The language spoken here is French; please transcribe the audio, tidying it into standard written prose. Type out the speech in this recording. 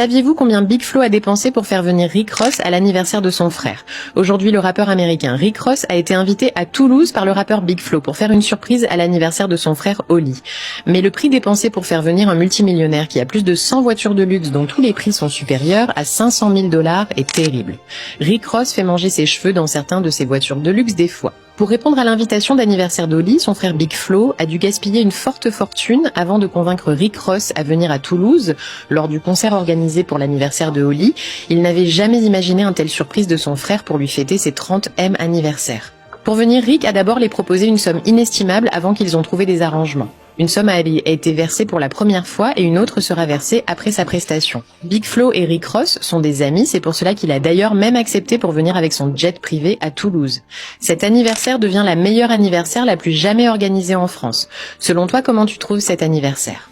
Saviez-vous combien Big Flo a dépensé pour faire venir Rick Ross à l'anniversaire de son frère? Aujourd'hui, le rappeur américain Rick Ross a été invité à Toulouse par le rappeur Big Flo pour faire une surprise à l'anniversaire de son frère Oli. Mais le prix dépensé pour faire venir un multimillionnaire qui a plus de 100 voitures de luxe dont tous les prix sont supérieurs à 500 000 $ est terrible. Rick Ross fait manger ses cheveux dans certains de ses voitures de luxe des fois. Pour répondre à l'invitation d'anniversaire d'Oli, son frère Big Flo a dû gaspiller une forte fortune avant de convaincre Rick Ross à venir à Toulouse. Lors du concert organisé pour l'anniversaire de Oli, il n'avait jamais imaginé une telle surprise de son frère pour lui fêter ses 30e anniversaire. Pour venir, Rick a d'abord les proposé une somme inestimable avant qu'ils ont trouvé des arrangements. Une somme a été versée pour la première fois et une autre sera versée après sa prestation. Big Flo et Rick Ross sont des amis, c'est pour cela qu'il a d'ailleurs même accepté pour venir avec son jet privé à Toulouse. Cet anniversaire devient la meilleure anniversaire la plus jamais organisée en France. Selon toi, comment tu trouves cet anniversaire ?